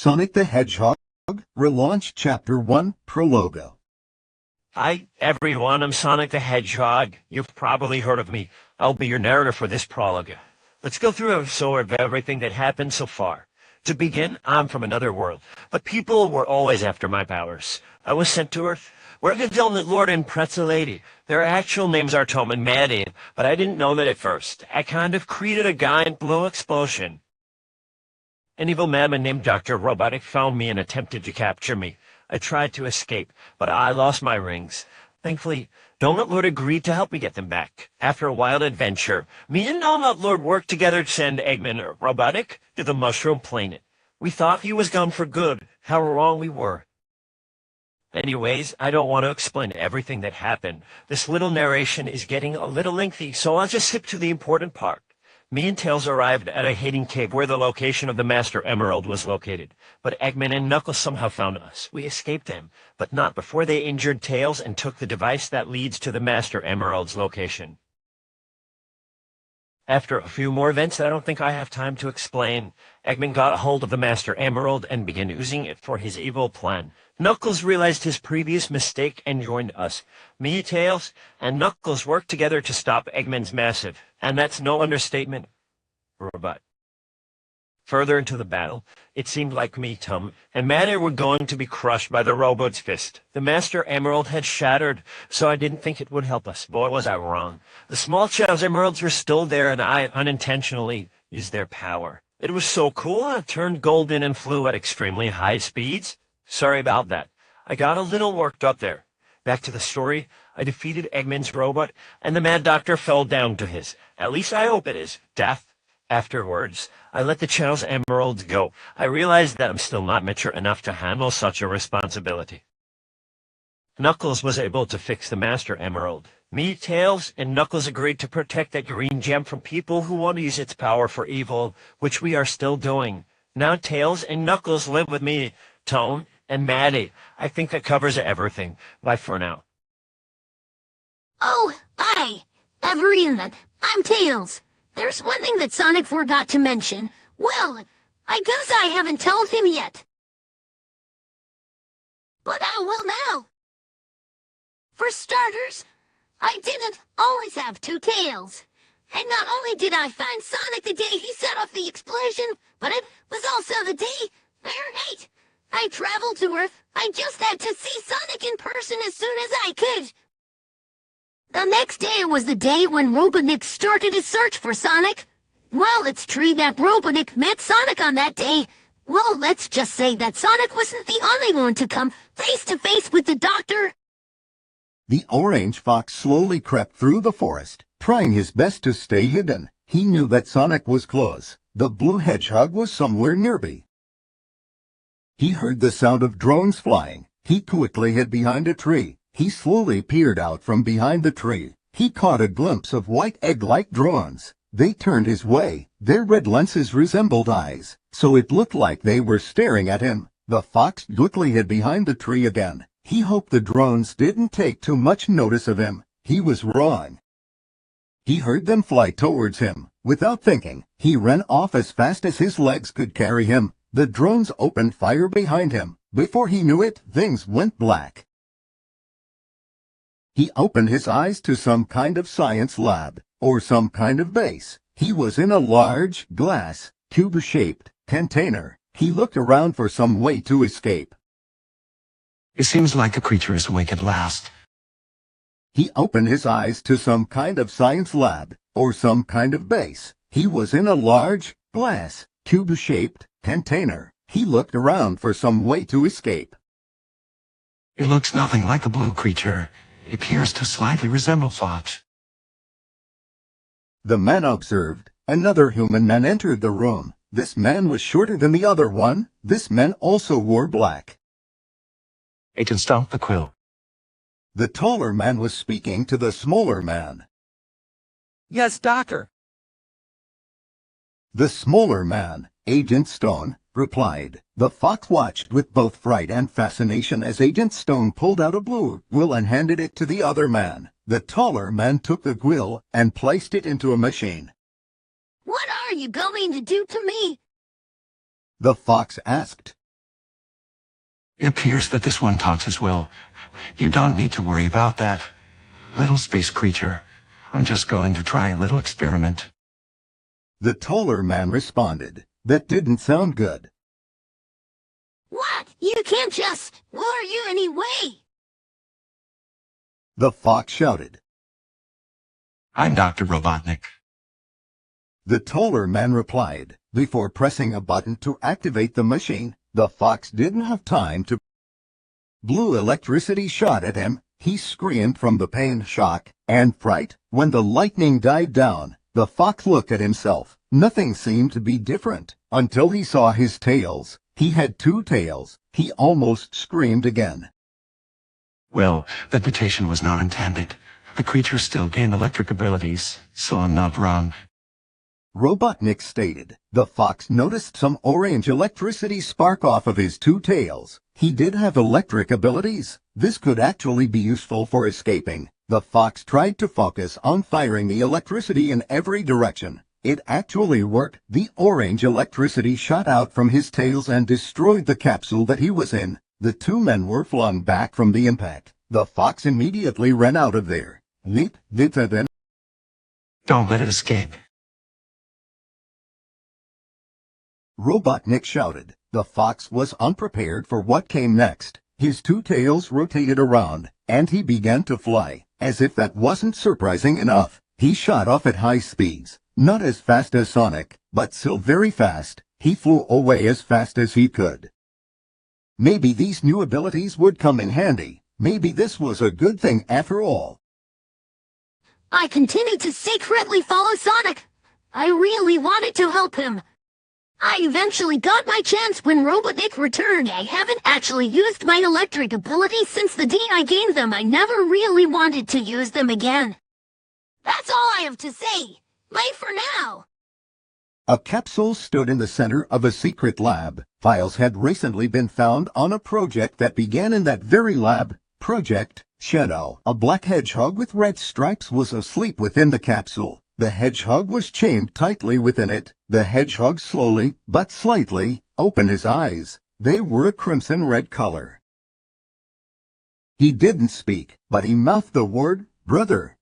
Sonic the Hedgehog, Relaunched Chapter 1, Prologue. Hi, everyone, I'm Sonic the Hedgehog. You've probably heard of me. I'll be your narrator for this prologue. Let's go through a sort of everything that happened so far. To begin, I'm from another world, but people were always after my powers. I was sent to Earth, where the Donut Lord and Pretzel Lady. Their actual names are Tom and Maddie, but I didn't know that at first. I kind of created a giant blue explosion. An evil madman named Dr. Robotic found me and attempted to capture me. I tried to escape, but I lost my rings. Thankfully, Donut Lord agreed to help me get them back. After a wild adventure, me and Donut Lord worked together to send Eggman Robotic to the Mushroom Planet. We thought he was gone for good. How wrong we were. Anyways, I don't want to explain everything that happened. This little narration is getting a little lengthy, so I'll just skip to the important part. Me and Tails arrived at a hidden cave where the location of the Master Emerald was located. But Eggman and Knuckles somehow found us. We escaped them, but not before they injured Tails and took the device that leads to the Master Emerald's location. After a few more events that I don't think I have time to explain, Eggman got a hold of the Master Emerald and began using it for his evil plan. Knuckles realized his previous mistake and joined us. Me, Tails, and Knuckles worked together to stop Eggman's massive, and that's no understatement, robot. Further into the battle, it seemed like me, Tom, and Maddie were going to be crushed by the robot's fist. The Master Emerald had shattered, so I didn't think it would help us. Boy, was I wrong. The small child's emeralds were still there, and I unintentionally used their power. It was so cool, I turned golden and flew at extremely high speeds. Sorry about that. I got a little worked up there. Back to the story, I defeated Eggman's robot, and the Mad Doctor fell down to his, at least I hope it is, death. Afterwards, I let the child's emeralds go. I realized that I'm still not mature enough to handle such a responsibility. Knuckles was able to fix the Master Emerald. Me, Tails, and Knuckles agreed to protect that green gem from people who want to use its power for evil, which we are still doing. Now Tails and Knuckles live with me, Tone, and Maddie. I think that covers everything. Bye for now. Oh, hi, everyone. I'm Tails. There's one thing that Sonic forgot to mention. Well, I guess I haven't told him yet. But I will now. For starters, I didn't always have two tails. And not only did I find Sonic the day he set off the explosion, but it was also the day, right, I traveled to Earth. I just had to see Sonic in person as soon as I could. The next day was the day when Robotnik started his search for Sonic. Well, it's true that Robotnik met Sonic on that day. Well, let's just say that Sonic wasn't the only one to come face to face with the Doctor. The orange fox slowly crept through the forest, trying his best to stay hidden. He knew that Sonic was close. The blue hedgehog was somewhere nearby. He heard the sound of drones flying. He quickly hid behind a tree. He slowly peered out from behind the tree. He caught a glimpse of white egg-like drones. They turned his way. Their red lenses resembled eyes, so it looked like they were staring at him. The fox quickly hid behind the tree again. He hoped the drones didn't take too much notice of him. He was wrong. He heard them fly towards him. Without thinking, he ran off as fast as his legs could carry him. The drones opened fire behind him. Before he knew it, things went black. He opened his eyes to some kind of science lab, or some kind of base. He was in a large, glass, tube-shaped container. He looked around for some way to escape. It seems like the creature is awake at last. He opened his eyes to some kind of science lab, or some kind of base. He was in a large, glass, tube-shaped container. He looked around for some way to escape. It looks nothing like the blue creature. It appears to slightly resemble Fox. The man observed. Another human man entered the room. This man was shorter than the other one. This man also wore black. Agent Stomp the Quill. The taller man was speaking to the smaller man. Yes, Doctor. The smaller man, Agent Stone, replied. The fox watched with both fright and fascination as Agent Stone pulled out a blue quill and handed it to the other man. The taller man took the quill and placed it into a machine. What are you going to do to me? The fox asked. It appears that this one talks as well. You don't need to worry about that. Little space creature, I'm just going to try a little experiment. The taller man responded. That didn't sound good. What? You can't just... Who are you anyway? The fox shouted. I'm Dr. Robotnik. The taller man replied. Before pressing a button to activate the machine, the fox didn't have time to. Blue electricity shot at him. He screamed from the pain, shock, and fright. When the lightning died down, the fox looked at himself. Nothing seemed to be different until he saw his tails. He had 2 tails. He almost screamed again. Well, that mutation was not intended. The creature still gained electric abilities, so I'm not wrong. Robotnik stated. The fox noticed some orange electricity spark off of his 2 tails. He did have electric abilities. This could actually be useful for escaping. The fox tried to focus on firing the electricity in every direction. It actually worked. The orange electricity shot out from his tails and destroyed the capsule that he was in. The 2 men were flung back from the impact. The fox immediately ran out of there. Then. Don't let it escape. Robotnik shouted. The fox was unprepared for what came next. His 2 tails rotated around, and he began to fly. As if that wasn't surprising enough, he shot off at high speeds. Not as fast as Sonic, but still very fast. He flew away as fast as he could. Maybe these new abilities would come in handy. Maybe this was a good thing after all. I continued to secretly follow Sonic. I really wanted to help him. I eventually got my chance when Robotnik returned. I haven't actually used my electric abilities since the day I gained them. I never really wanted to use them again. That's all I have to say. Bye for now. A capsule stood in the center of a secret lab. Files had recently been found on a project that began in that very lab. Project Shadow. A black hedgehog with red stripes was asleep within the capsule. The hedgehog was chained tightly within it. The hedgehog slowly, but slightly, opened his eyes. They were a crimson-red color. He didn't speak, but he mouthed the word, "Brother."